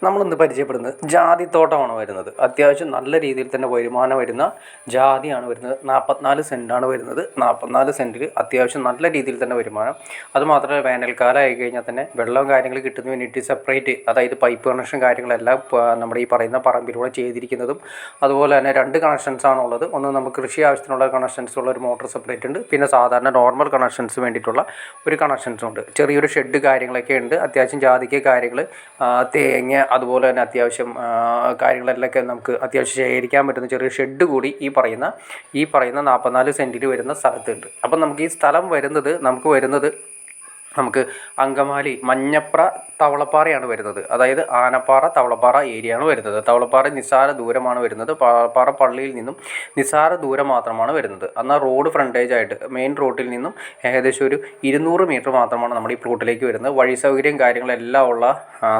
നമ്മളിന്ന് പരിചയപ്പെടുന്നത് ജാതിത്തോട്ടമാണ് വരുന്നത്. അത്യാവശ്യം നല്ല രീതിയിൽ തന്നെ വരുമാനം വരുന്ന ജാതിയാണ് വരുന്നത്. 44 സെൻറ്റാണ് വരുന്നത്. 44 സെൻറ്റിൽ അത്യാവശ്യം നല്ല രീതിയിൽ തന്നെ വരുമാനം. അതുമാത്രമല്ല വേനൽക്കാലം ആയി കഴിഞ്ഞാൽ തന്നെ വെള്ളവും കാര്യങ്ങൾ കിട്ടുന്നതിന് വേണ്ടിയിട്ട് സെപ്പറേറ്റ്, അതായത് പൈപ്പ് കണക്ഷൻ കാര്യങ്ങളെല്ലാം നമ്മുടെ ഈ പറയുന്ന പറമ്പിലൂടെ ചെയ്തിരിക്കുന്നതും. അതുപോലെ തന്നെ 2 കണക്ഷൻസാണ് ഉള്ളത്. ഒന്ന് നമുക്ക് കൃഷി ആവശ്യത്തിനുള്ള കണക്ഷൻസ് ഉള്ള ഒരു മോട്ടർ സെപ്പറേറ്റ് ഉണ്ട്, പിന്നെ സാധാരണ നോർമൽ കണക്ഷൻസ് വേണ്ടിയിട്ടുള്ള ഒരു കണക്ഷൻസും ഉണ്ട്. ചെറിയൊരു ഷെഡ് കാര്യങ്ങളൊക്കെ ഉണ്ട്. അത്യാവശ്യം ജാതിക്ക് കാര്യങ്ങൾ, തേങ്ങ, അതുപോലെ തന്നെ അത്യാവശ്യം കാര്യങ്ങളെല്ലാം നമുക്ക് അത്യാവശ്യം ശേഖരിക്കാൻ പറ്റുന്ന ചെറിയ ഷെഡ് കൂടി ഈ പറയുന്ന 44 സെൻറ്റിൽ വരുന്ന സ്ഥലത്തുണ്ട്. അപ്പം നമുക്ക് ഈ സ്ഥലം വരുന്നത് നമുക്ക് അങ്കമാലി മഞ്ഞപ്ര തവളപ്പാറയാണ് വരുന്നത്. അതായത് ആനപ്പാറ തവളപ്പാറ ഏരിയയാണ് വരുന്നത്. തവളപ്പാറ നിസ്സാര ദൂരമാണ് വരുന്നത്. പാറ പള്ളിയിൽ നിന്നും നിസ്സാര ദൂരം മാത്രമാണ് വരുന്നത്. എന്നാൽ റോഡ് ഫ്രണ്ടേജ് ആയിട്ട് മെയിൻ റോഡിൽ നിന്നും ഏകദേശം ഒരു 200 മീറ്റർ മാത്രമാണ് നമ്മുടെ ഈ പ്ലോട്ടിലേക്ക് വരുന്നത്. വഴി സൗകര്യം കാര്യങ്ങളെല്ലാം ഉള്ള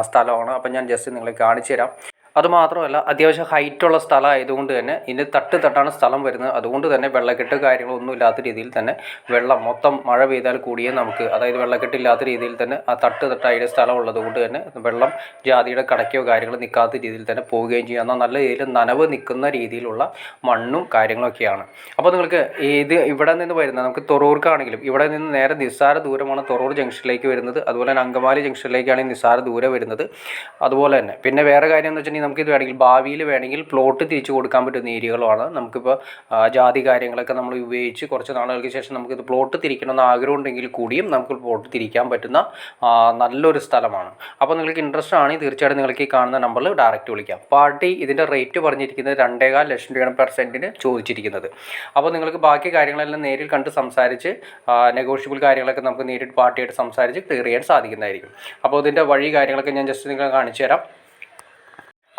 സ്ഥലമാണ്. അപ്പം ഞാൻ ജസ്റ്റ് നിങ്ങളെ കാണിച്ചു തരാം. അതുമാത്രമല്ല അത്യാവശ്യം ഹൈറ്റുള്ള സ്ഥലം ആയതുകൊണ്ട് തന്നെ ഇതിൻ്റെ തട്ടാണ് സ്ഥലം വരുന്നത്. അതുകൊണ്ട് തന്നെ വെള്ളക്കെട്ട് കാര്യങ്ങളൊന്നും ഇല്ലാത്ത രീതിയിൽ തന്നെ വെള്ളം മൊത്തം മഴ പെയ്താൽ കൂടിയേ നമുക്ക്, അതായത് വെള്ളക്കെട്ടില്ലാത്ത രീതിയിൽ തന്നെ ആ തട്ടായിട്ട് സ്ഥലം ഉള്ളത് കൊണ്ട് തന്നെ വെള്ളം ജാതിയുടെ കടയ്ക്കോ കാര്യങ്ങൾ നിൽക്കാത്ത രീതിയിൽ തന്നെ പോവുകയും ചെയ്യും. എന്നാൽ നല്ല രീതിയിൽ നനവ് നിൽക്കുന്ന രീതിയിലുള്ള മണ്ണും കാര്യങ്ങളൊക്കെയാണ്. അപ്പോൾ നിങ്ങൾക്ക് ഇവിടെ നിന്ന് വരുന്ന നമുക്ക് തൊറൂർക്കാണെങ്കിലും ഇവിടെ നിന്ന് നേരെ നിസ്സാര ദൂരമാണ് തൊറൂർ ജംഗ്ഷനിലേക്ക് വരുന്നത്. അതുപോലെ തന്നെ അങ്കമാലി ജംഗ്ഷനിലേക്കാണെങ്കിൽ നിസ്സാര ദൂരം വരുന്നത്. അതുപോലെ തന്നെ പിന്നെ വേറെ കാര്യം എന്ന് വെച്ചിട്ടുണ്ടെങ്കിൽ നമുക്കിത് വേണമെങ്കിൽ ഭാവിയിൽ വേണമെങ്കിൽ പ്ലോട്ട് തിരിച്ചു കൊടുക്കാൻ പറ്റുന്ന ഏരിയകളുമാണ്. നമുക്കിപ്പോൾ ജാതി കാര്യങ്ങളൊക്കെ നമ്മൾ ഉപയോഗിച്ച് കുറച്ച് നാളുകൾക്ക് ശേഷം നമുക്കിത് പ്ലോട്ട് തിരിക്കണമെന്ന് ആഗ്രഹം ഉണ്ടെങ്കിൽ കൂടിയും നമുക്ക് പ്ലോട്ട് തിരിക്കാൻ പറ്റുന്ന നല്ലൊരു സ്ഥലമാണ്. അപ്പോൾ നിങ്ങൾക്ക് ഇൻട്രസ്റ്റ് ആണെങ്കിൽ തീർച്ചയായിട്ടും നിങ്ങൾക്ക് ഈ കാണുന്ന നമ്പറിൽ ഡയറക്റ്റ് വിളിക്കാം. പാർട്ടി ഇതിൻ്റെ റേറ്റ് പറഞ്ഞിരിക്കുന്നത് 2.25 ലക്ഷം രൂപയാണ് പെർ സെൻറ്റിന് ചോദിച്ചിരിക്കുന്നത്. അപ്പോൾ നിങ്ങൾക്ക് ബാക്കി കാര്യങ്ങളെല്ലാം നേരിൽ കണ്ട് സംസാരിച്ച് നെഗോഷ്യബിൾ കാര്യങ്ങളൊക്കെ നമുക്ക് നേരിട്ട് പാർട്ടിയായിട്ട് സംസാരിച്ച് ക്ലിയർ ചെയ്യാൻ സാധിക്കുന്നതായിരിക്കും. അപ്പോൾ ഇതിൻ്റെ വഴി കാര്യങ്ങളൊക്കെ ഞാൻ ജസ്റ്റ് നിങ്ങളെ കാണിച്ചു തരാം.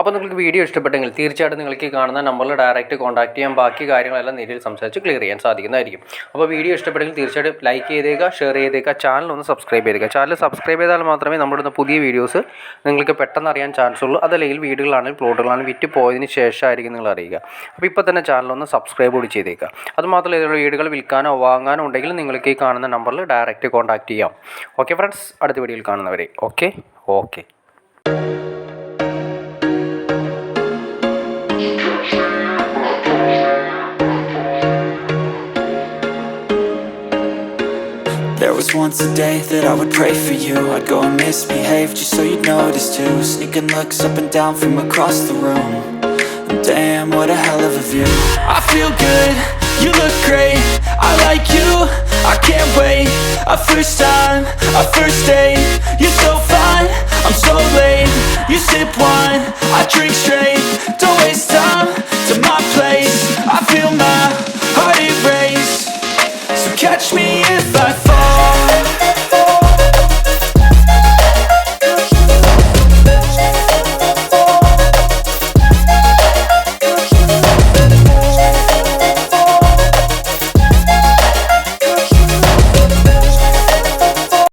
അപ്പോൾ നിങ്ങൾക്ക് വീഡിയോ ഇഷ്ടപ്പെട്ടെങ്കിൽ തീർച്ചയായിട്ടും നിങ്ങൾക്ക് കാണുന്ന നമ്പറിൽ ഡയറക്റ്റ് കോൺടാക്ട് ചെയ്യാൻ ബാക്കി കാര്യങ്ങളെല്ലാം നേരിൽ സംസാരിച്ച് ക്ലിയർ ചെയ്യാൻ സാധിക്കുന്നതായിരിക്കും. അപ്പോൾ വീഡിയോ ഇഷ്ടപ്പെട്ടെങ്കിൽ തീർച്ചയായിട്ടും ലൈക്ക് ചെയ്തേക്കുക, ഷെയർ ചെയ്തേക്കുക, ചാനൽ സബ്സ്ക്രൈബ് ചെയ്തേക്കുക. ചാനൽ സബ്സ്ക്രൈബ് ചെയ്താൽ മാത്രമേ നമ്മളിടുന്ന പുതിയ വീഡിയോസ് നിങ്ങൾക്ക് പെട്ടെന്ന് അറിയാൻ ചാൻസ് ഉള്ളൂ. അതല്ലെങ്കിൽ വീടുകളാണെങ്കിൽ പ്ലോട്ടുകളാണെങ്കിൽ വിറ്റ് പോയതിന് ശേഷമായിരിക്കും നിങ്ങൾ അറിയുക. അപ്പോൾ ഇപ്പോൾ തന്നെ ചാനൽ സബ്സ്ക്രൈബ് കൂടി ചെയ്തേക്കുക. അതുമാത്രമല്ല ഇതിലുള്ള വീടുകൾ വിൽക്കാനോ വാങ്ങാനോ ഉണ്ടെങ്കിൽ നിങ്ങൾക്ക് ഈ കാണുന്ന നമ്പറിൽ ഡയറക്റ്റ് കോൺടാക്ട് ചെയ്യാം. ഓക്കെ ഫ്രണ്ട്സ്, അടുത്ത വീഡിയോയിൽ കാണുന്നവരെ okay. There was once a day that I would pray for you. I'd go and misbehave just so you'd notice too. Sneaking looks up and down from across the room. And damn, what a hell of a view. I feel good, you look great, I like you, I can't wait. A first time, a first date. You're so fine, I'm so late. You sip wine, I drink straight. Don't waste time